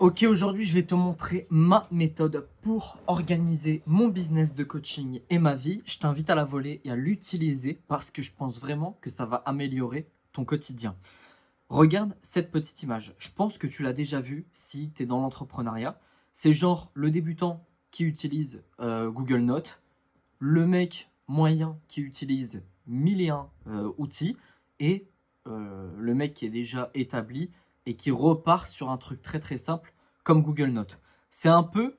Ok, aujourd'hui, je vais te montrer ma méthode pour organiser mon business de coaching et ma vie. Je t'invite à la voler et à l'utiliser parce que je pense vraiment que ça va améliorer ton quotidien. Regarde cette petite image. Je pense que tu l'as déjà vue si tu es dans l'entrepreneuriat. C'est genre le débutant qui utilise Google Notes, le mec moyen qui utilise 1001 outils et le mec qui est déjà établi et qui repart sur un truc très très simple comme Google Notes. C'est un peu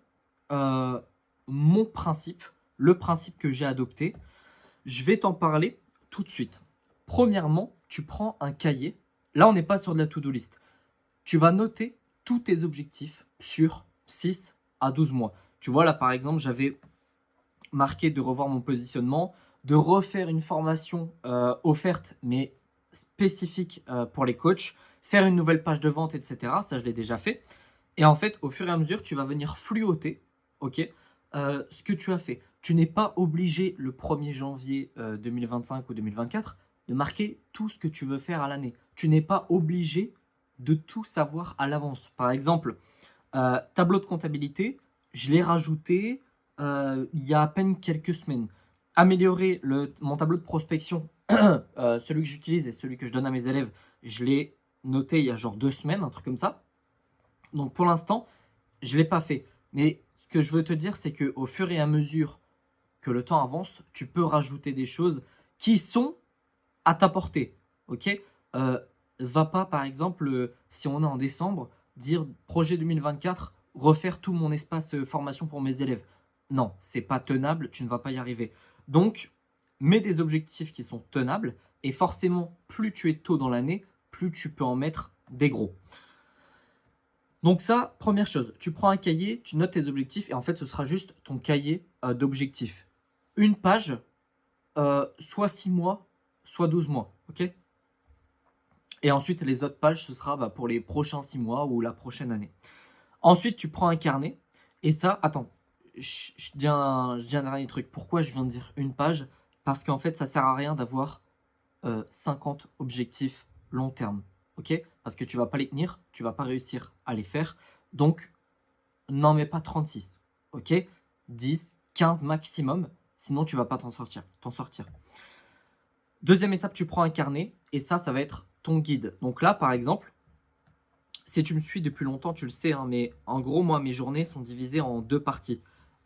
euh, mon principe, le principe que j'ai adopté. Je vais t'en parler tout de suite. Premièrement, tu prends un cahier. Là, on n'est pas sur de la to-do list. Tu vas noter tous tes objectifs sur 6 à 12 mois. Tu vois, là, par exemple, j'avais marqué de revoir mon positionnement, de refaire une formation offerte, mais spécifique pour les coachs, faire une nouvelle page de vente, etc. Ça, je l'ai déjà fait. Et en fait, au fur et à mesure, tu vas venir fluoter, ok, ce que tu as fait. Tu n'es pas obligé le 1er janvier 2025 ou 2024 de marquer tout ce que tu veux faire à l'année. Tu n'es pas obligé de tout savoir à l'avance. Par exemple, tableau de comptabilité, je l'ai rajouté il y a à peine quelques semaines. Améliorer mon tableau de prospection, celui que j'utilise et celui que je donne à mes élèves, je l'ai noté il y a genre 2 semaines, un truc comme ça. Donc pour l'instant, je ne l'ai pas fait. Mais ce que je veux te dire, c'est qu'au fur et à mesure que le temps avance, tu peux rajouter des choses qui sont à ta portée. Ok. Euh, Va pas, par exemple, si on est en décembre, dire projet 2024, refaire tout mon espace formation pour mes élèves. Non, c'est pas tenable, tu ne vas pas y arriver. Donc, mets des objectifs qui sont tenables et forcément, plus tu es tôt dans l'année, plus tu peux en mettre des gros. Donc ça, première chose, tu prends un cahier, tu notes tes objectifs et en fait, ce sera juste ton cahier d'objectifs. Une page, soit 6 mois, soit 12 mois, ok. Et ensuite, les autres pages, ce sera pour les prochains 6 mois ou la prochaine année. Ensuite, tu prends un carnet. Et ça, attends, je dis un dernier truc. Pourquoi je viens de dire une page? Parce qu'en fait, ça sert à rien d'avoir 50 objectifs long terme. Ok? Parce que tu vas pas les tenir, tu vas pas réussir à les faire. Donc, n'en mets pas 36. Ok? 10, 15 maximum. Sinon, tu vas pas t'en sortir. Deuxième étape, tu prends un carnet. Et ça va être ton guide. Donc là, par exemple, si tu me suis depuis longtemps, tu le sais, hein, mais en gros, moi, mes journées sont divisées en deux parties.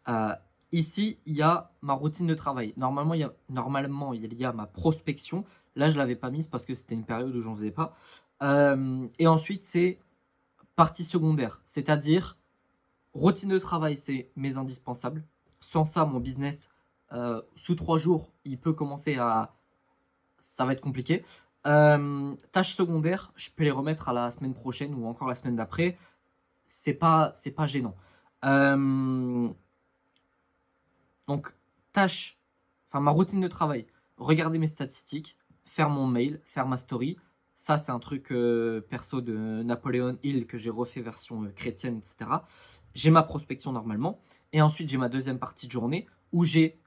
Euh, Ici, il y a ma routine de travail. Normalement, il y a ma prospection. Là, je ne l'avais pas mise parce que c'était une période où j'en faisais pas. Et ensuite, c'est partie secondaire, c'est-à-dire routine de travail, c'est mes indispensables. Sans ça, mon business, sous 3 jours, il peut commencer à ça va être compliqué. Tâches secondaires, je peux les remettre à la semaine prochaine ou encore la semaine d'après. C'est pas gênant. Euh, donc, ma routine de travail, regarder mes statistiques, faire mon mail, faire ma story. Ça, c'est un truc perso de Napoléon Hill que j'ai refait version chrétienne, etc. J'ai ma prospection normalement. Et ensuite, j'ai ma deuxième partie de journée où j'ai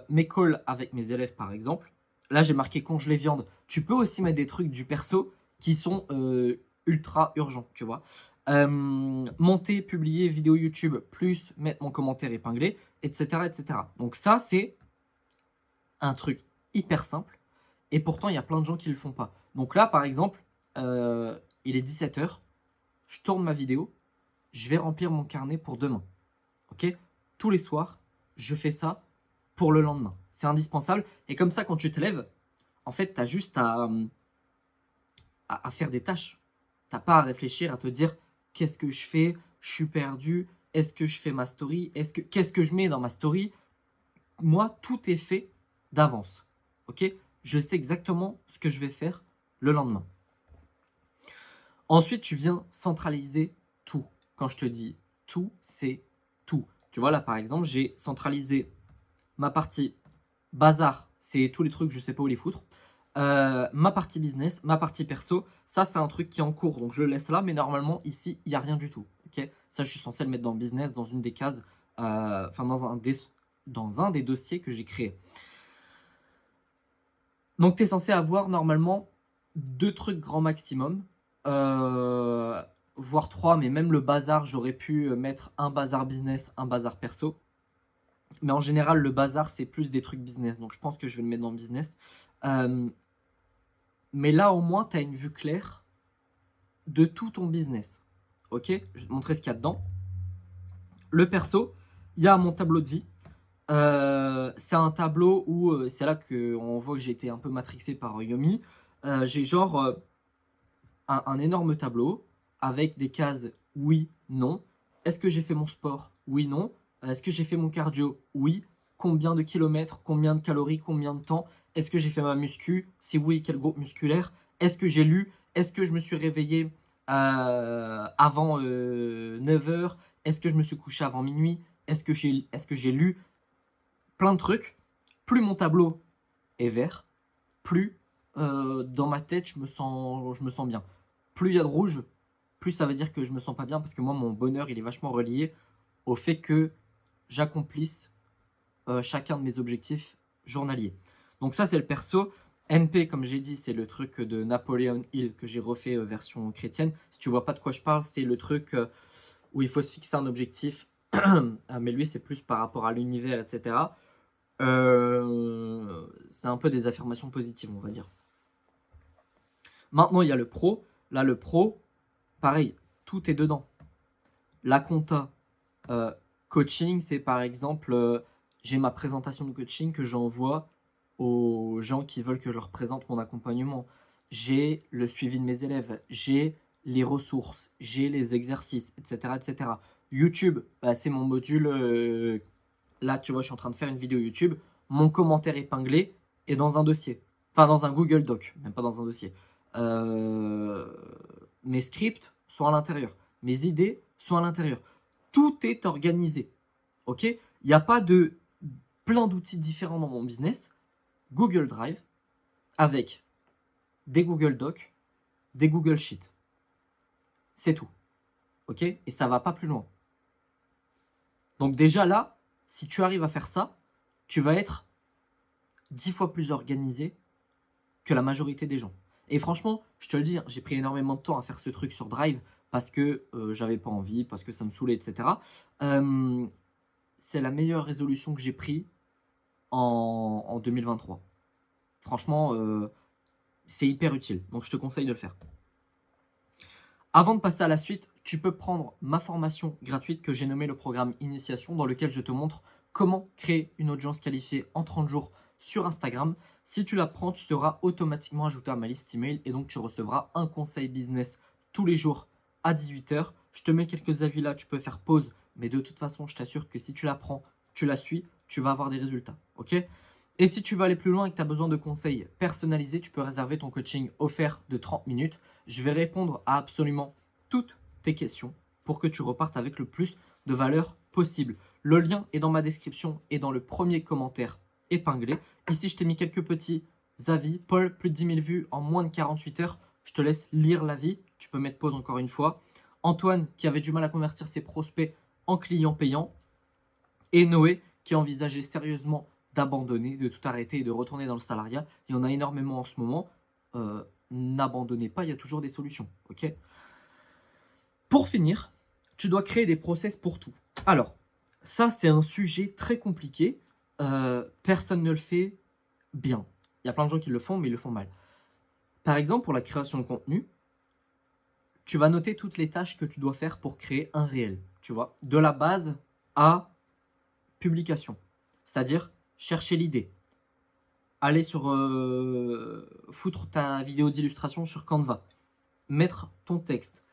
mes calls avec mes élèves, par exemple. Là, j'ai marqué congeler viande. Tu peux aussi mettre des trucs du perso qui sont ultra urgents, tu vois. Monter, publier vidéo YouTube, plus mettre mon commentaire épinglé, etc., etc. Donc ça, c'est un truc hyper simple. Et pourtant, il y a plein de gens qui ne le font pas. Donc là, par exemple, il est 17h. Je tourne ma vidéo. Je vais remplir mon carnet pour demain. Ok? Tous les soirs, je fais ça pour le lendemain. C'est indispensable. Et comme ça, quand tu te lèves, en fait, tu as juste à faire des tâches. Tu n'as pas à réfléchir, à te dire qu'est-ce que je fais? Je suis perdu. Est-ce que je fais ma story? Qu'est-ce que je mets dans ma story? Moi, tout est fait d'avance. Ok? Je sais exactement ce que je vais faire le lendemain. Ensuite, tu viens centraliser tout. Quand je te dis tout, c'est tout. Tu vois, là, par exemple, j'ai centralisé ma partie bazar, c'est tous les trucs, je sais pas où les foutre. Ma partie business, ma partie perso, ça, c'est un truc qui est en cours, donc je le laisse là, mais normalement, ici, il n'y a rien du tout. Ok? Ça, je suis censé le mettre dans le business, dans une des cases, dans un des dossiers que j'ai créé. Donc, tu es censé avoir normalement 2 trucs grand maximum. voire 3, mais même le bazar, j'aurais pu mettre un bazar business, un bazar perso. Mais en général, le bazar, c'est plus des trucs business. Donc, je pense que je vais le mettre dans business. Mais là, au moins, tu as une vue claire de tout ton business. Ok? Je vais te montrer ce qu'il y a dedans. Le perso, il y a mon tableau de vie. C'est un tableau où c'est là qu'on voit que j'ai été un peu matrixé par Yomi. J'ai genre un énorme tableau avec des cases oui, non. Est-ce que j'ai fait mon sport? Oui, non. Est-ce que j'ai fait mon cardio? Oui. Combien de kilomètres? Combien de calories? Combien de temps? Est-ce que j'ai fait ma muscu? Si oui, quel groupe musculaire? Est-ce que j'ai lu? Est-ce que je me suis réveillé avant 9 heures? Est-ce que je me suis couché avant minuit? Est-ce que j'ai lu? Plein de trucs. Plus mon tableau est vert, plus dans ma tête je me sens bien. Plus il y a de rouge, plus ça veut dire que je me sens pas bien, parce que moi mon bonheur il est vachement relié au fait que j'accomplisse chacun de mes objectifs journaliers. Donc ça c'est le perso. NP, comme j'ai dit, c'est le truc de Napoleon Hill que j'ai refait version chrétienne. Si tu vois pas de quoi je parle, c'est le truc où il faut se fixer un objectif. Mais lui c'est plus par rapport à l'univers, etc. C'est un peu des affirmations positives, on va dire. Maintenant, il y a le pro. Là, le pro, pareil, tout est dedans. La compta, coaching, c'est par exemple, j'ai ma présentation de coaching que j'envoie aux gens qui veulent que je leur présente mon accompagnement. J'ai le suivi de mes élèves, j'ai les ressources, j'ai les exercices, etc. etc. YouTube, bah, c'est mon module. Là, tu vois, je suis en train de faire une vidéo YouTube. Mon commentaire épinglé est dans un dossier. Enfin, dans un Google Doc, même pas dans un dossier. Mes scripts sont à l'intérieur. Mes idées sont à l'intérieur. Tout est organisé. Ok? Il n'y a pas de plein d'outils différents dans mon business. Google Drive avec des Google Docs, des Google Sheets. C'est tout. Ok? Et ça va pas plus loin. Donc déjà là, si tu arrives à faire ça, tu vas être 10 fois plus organisé que la majorité des gens. Et franchement, je te le dis, j'ai pris énormément de temps à faire ce truc sur Drive parce que j'avais pas envie, parce que ça me saoulait, etc. C'est la meilleure résolution que j'ai prise en 2023. Franchement, c'est hyper utile. Donc, je te conseille de le faire. Avant de passer à la suite, tu peux prendre ma formation gratuite que j'ai nommée le programme Initiation, dans lequel je te montre comment créer une audience qualifiée en 30 jours sur Instagram. Si tu la prends, tu seras automatiquement ajouté à ma liste email et donc tu recevras un conseil business tous les jours à 18 h. Je te mets quelques avis là, tu peux faire pause, mais de toute façon, je t'assure que si tu la prends, tu la suis, tu vas avoir des résultats. Ok? Et si tu veux aller plus loin et que tu as besoin de conseils personnalisés, tu peux réserver ton coaching offert de 30 minutes. Je vais répondre à absolument toutes tes questions pour que tu repartes avec le plus de valeur possible. Le lien est dans ma description et dans le premier commentaire épinglé. Ici, je t'ai mis quelques petits avis. Paul, plus de 10 000 vues en moins de 48 heures. Je te laisse lire l'avis. Tu peux mettre pause encore une fois. Antoine, qui avait du mal à convertir ses prospects en clients payants. Et Noé, qui envisageait sérieusement d'abandonner, de tout arrêter et de retourner dans le salariat. Il y en a énormément en ce moment. N'abandonnez pas, il y a toujours des solutions. Ok? Pour finir, tu dois créer des process pour tout. Alors, ça, c'est un sujet très compliqué. Personne ne le fait bien. Il y a plein de gens qui le font, mais ils le font mal. Par exemple, pour la création de contenu, tu vas noter toutes les tâches que tu dois faire pour créer un réel. Tu vois, de la base à publication. C'est-à-dire chercher l'idée. Aller sur foutre ta vidéo d'illustration sur Canva. Mettre ton texte.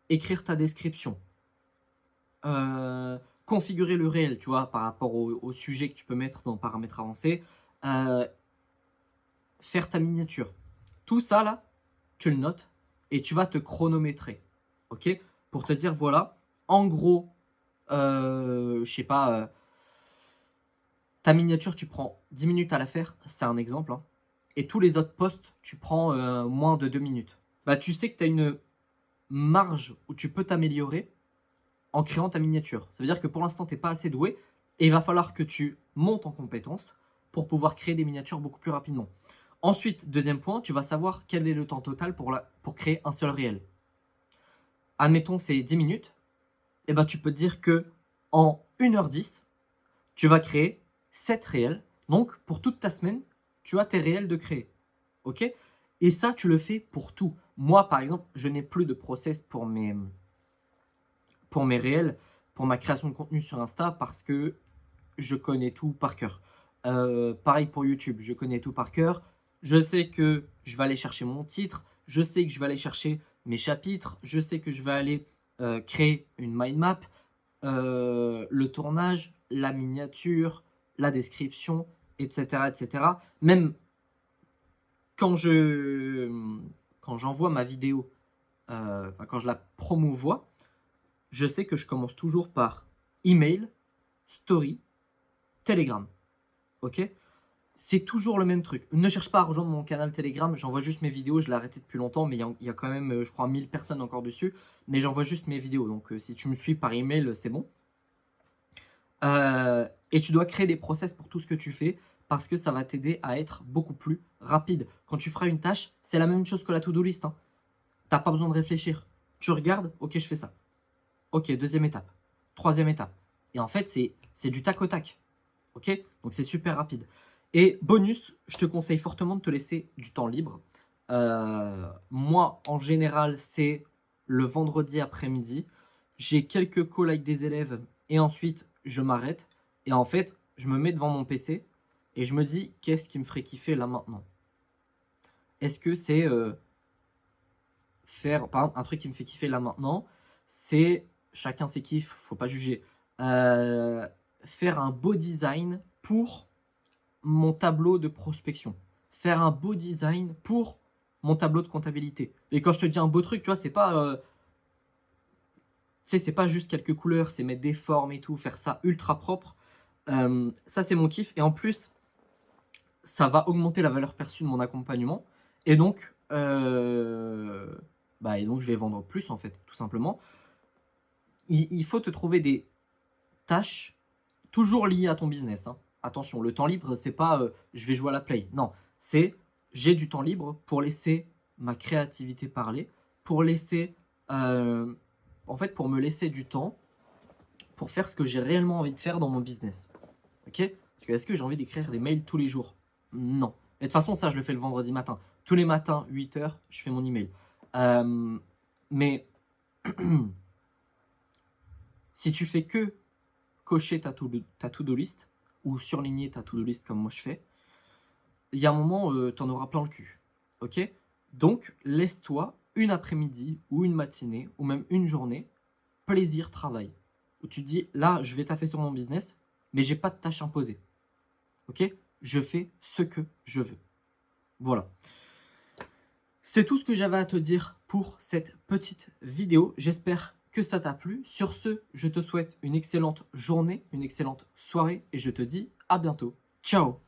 Écrire ta description. Configurer le réel, tu vois, par rapport au sujet que tu peux mettre dans paramètres avancés. Faire ta miniature. Tout ça, là, tu le notes et tu vas te chronométrer. Ok? Pour te dire, voilà, en gros, je sais pas, ta miniature, tu prends 10 minutes à la faire, c'est un exemple, hein, et tous les autres posts, tu prends moins de 2 minutes. Bah, tu sais que tu as une marge où tu peux t'améliorer en créant ta miniature. Ça veut dire que pour l'instant, tu n'es pas assez doué et il va falloir que tu montes en compétences pour pouvoir créer des miniatures beaucoup plus rapidement. Ensuite, deuxième point, tu vas savoir quel est le temps total pour créer un seul réel. admettons c'est 10 minutes, et ben tu peux te dire que en 1h10, tu vas créer 7 réels. Donc pour toute ta semaine, tu as tes réels de créer. OK? Et ça, tu le fais pour tout. Moi, par exemple, je n'ai plus de process pour mes réels, pour ma création de contenu sur Insta parce que je connais tout par cœur. Pareil pour YouTube, je connais tout par cœur. Je sais que je vais aller chercher mon titre, je sais que je vais aller chercher mes chapitres, je sais que je vais aller créer une mind map, le tournage, la miniature, la description, etc., etc. Même quand j'envoie ma vidéo, quand je la promouvois, je sais que je commence toujours par email, story, Telegram. Ok? C'est toujours le même truc. Ne cherche pas à rejoindre mon canal Telegram, j'envoie juste mes vidéos, je l'ai arrêté depuis longtemps, mais il y a quand même, je crois, 1000 personnes encore dessus, mais j'envoie juste mes vidéos, donc si tu me suis par email, c'est bon. Et tu dois créer des process pour tout ce que tu fais, parce que ça va t'aider à être beaucoup plus rapide. Quand tu feras une tâche, c'est la même chose que la to-do list, hein. T'as pas besoin de réfléchir. Tu regardes, ok, je fais ça. Ok, deuxième étape, troisième étape. Et en fait, c'est du tac au tac. Ok? Donc c'est super rapide. Et bonus, je te conseille fortement de te laisser du temps libre. Moi, en général, c'est le vendredi après-midi. J'ai quelques calls avec des élèves et ensuite je m'arrête. Et en fait, je me mets devant mon PC et je me dis qu'est-ce qui me ferait kiffer là maintenant? Est-ce que c'est faire, par exemple, un truc qui me fait kiffer là maintenant, c'est chacun ses kiffs, faut pas juger. Faire un beau design pour mon tableau de prospection. Faire un beau design pour mon tableau de comptabilité. Et quand je te dis un beau truc, tu vois, c'est pas, c'est pas juste quelques couleurs, c'est mettre des formes et tout, faire ça ultra propre. Ça, c'est mon kiff. Et en plus, ça va augmenter la valeur perçue de mon accompagnement. Et donc, je vais vendre plus, en fait, tout simplement. Il faut te trouver des tâches toujours liées à ton business, hein. Attention, le temps libre, c'est pas je vais jouer à la play. Non, c'est j'ai du temps libre pour laisser ma créativité parler, pour laisser, en fait, pour me laisser du temps pour faire ce que j'ai réellement envie de faire dans mon business. Ok? Parce que est-ce que j'ai envie d'écrire des mails tous les jours? Non. Et de toute façon, ça, je le fais le vendredi matin. Tous les matins, 8h, je fais mon email. Mais si tu fais que cocher ta to-do list ou surligner ta to-do list comme moi je fais, il y a un moment, tu en auras plein le cul. Ok? Donc, laisse-toi une après-midi ou une matinée ou même une journée, plaisir, travail. Où tu te dis, là, je vais taffer sur mon business, mais j'ai pas de tâche imposée. Ok? Je fais ce que je veux. Voilà. C'est tout ce que j'avais à te dire pour cette petite vidéo. J'espère que ça t'a plu. Sur ce, je te souhaite une excellente journée, une excellente soirée et je te dis à bientôt. Ciao!